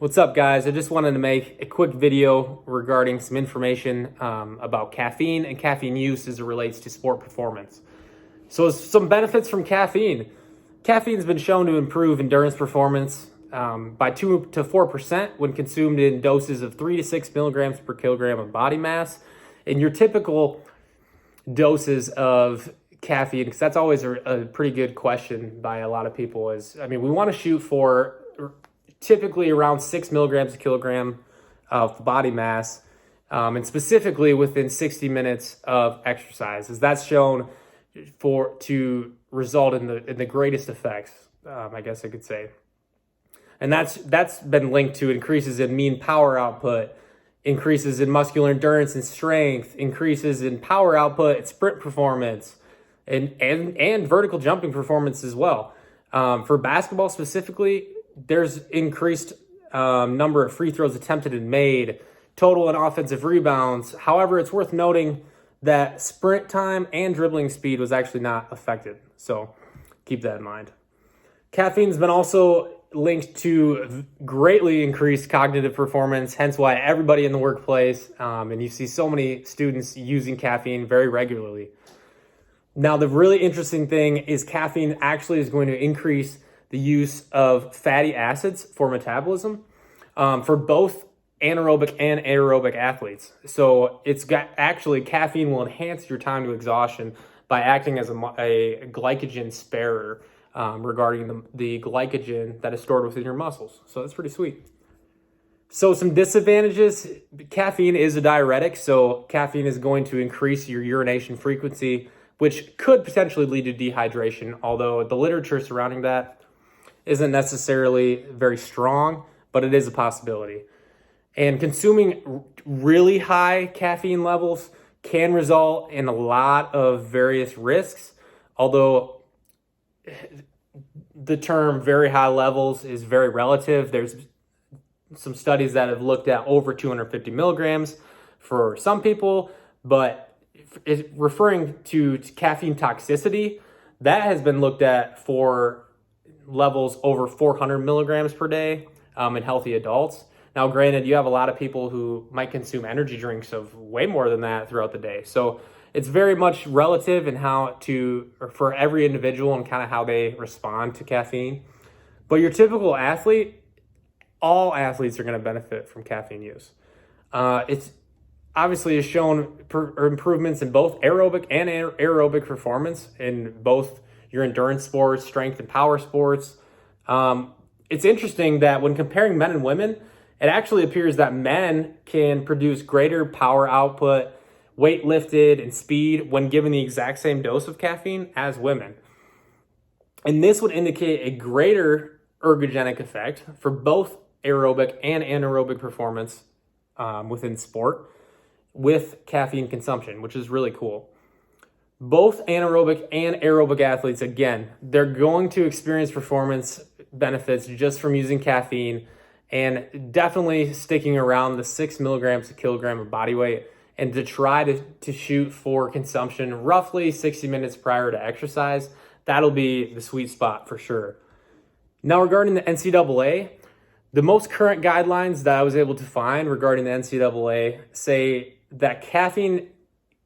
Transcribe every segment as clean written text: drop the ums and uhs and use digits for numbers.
What's up, guys? I just wanted to make a quick video regarding some information about caffeine and caffeine use as it relates to sport performance. So some benefits from caffeine. Caffeine's been shown to improve endurance performance by 2 to 4% when consumed in doses of 3 to 6 milligrams per kilogram of body mass. And your typical doses of caffeine, because that's always a pretty good question by a lot of people, we want to shoot for typically around 6 milligrams a kilogram of body mass, and specifically within 60 minutes of exercise, as that's shown to result in the greatest effects, I guess I could say. And that's been linked to increases in mean power output, increases in muscular endurance and strength, increases in power output, sprint performance, and vertical jumping performance as well. For basketball specifically, there's increased number of free throws attempted and made, total and offensive rebounds. However, it's worth noting that sprint time and dribbling speed was actually not affected. So keep that in mind. Caffeine's been also linked to greatly increased cognitive performance, hence why everybody in the workplace, and you see so many students using caffeine very regularly. Now, the really interesting thing is caffeine actually is going to increase the use of fatty acids for metabolism for both anaerobic and aerobic athletes. So caffeine will enhance your time to exhaustion by acting as a glycogen sparer regarding the glycogen that is stored within your muscles. So that's pretty sweet. So some disadvantages: caffeine is a diuretic, so caffeine is going to increase your urination frequency, which could potentially lead to dehydration, although the literature surrounding that isn't necessarily very strong, but it is a possibility. And consuming really high caffeine levels can result in a lot of various risks, although the term very high levels is very relative. There's some studies that have looked at over 250 milligrams for some people, but referring to caffeine toxicity, that has been looked at for levels over 400 milligrams per day in healthy adults. Now, granted, you have a lot of people who might consume energy drinks of way more than that throughout the day. So it's very much relative in for every individual and kind of how they respond to caffeine. But your typical athlete, all athletes are going to benefit from caffeine use. It's obviously has shown improvements in both aerobic and aerobic performance in both your endurance sports, strength and power sports. It's interesting that when comparing men and women, it actually appears that men can produce greater power output, weight lifted, and speed when given the exact same dose of caffeine as women. And this would indicate a greater ergogenic effect for both aerobic and anaerobic performance within sport with caffeine consumption, which is really cool. Both anaerobic and aerobic athletes, again, they're going to experience performance benefits just from using caffeine, and definitely sticking around the 6 milligrams a kilogram of body weight, and to try to shoot for consumption roughly 60 minutes prior to exercise. That'll be the sweet spot for sure. Now, regarding the NCAA, the most current guidelines that I was able to find regarding the NCAA say that caffeine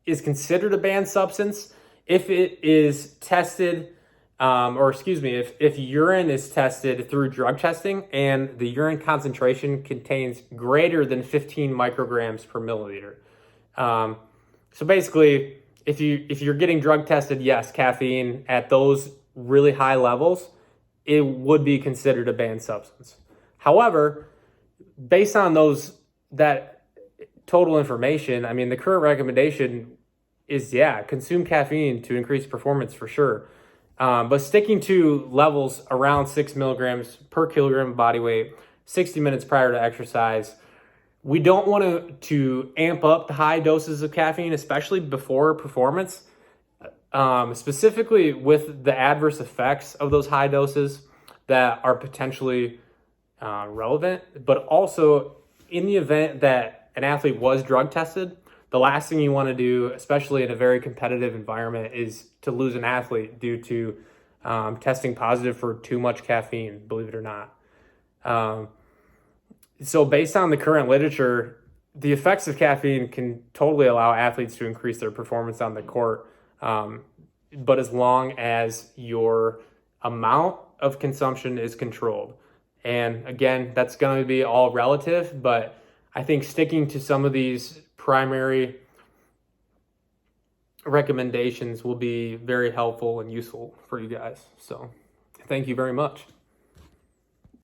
is considered a banned substance if it is tested, if urine is tested through drug testing and the urine concentration contains greater than 15 micrograms per milliliter. So basically, if you're getting drug tested, yes, caffeine at those really high levels, it would be considered a banned substance. However, based on that total information, the current recommendation is, consume caffeine to increase performance for sure. But sticking to levels around 6 milligrams per kilogram of body weight, 60 minutes prior to exercise. We don't want to amp up the high doses of caffeine, especially before performance, specifically with the adverse effects of those high doses that are potentially relevant. But also, in the event that an athlete was drug tested, the last thing you want to do, especially in a very competitive environment, is to lose an athlete due to testing positive for too much caffeine, believe it or not. So based on the current literature, the effects of caffeine can totally allow athletes to increase their performance on the court. But as long as your amount of consumption is controlled. And again, that's going to be all relative, but I think sticking to some of these primary recommendations will be very helpful and useful for you guys. So thank you very much.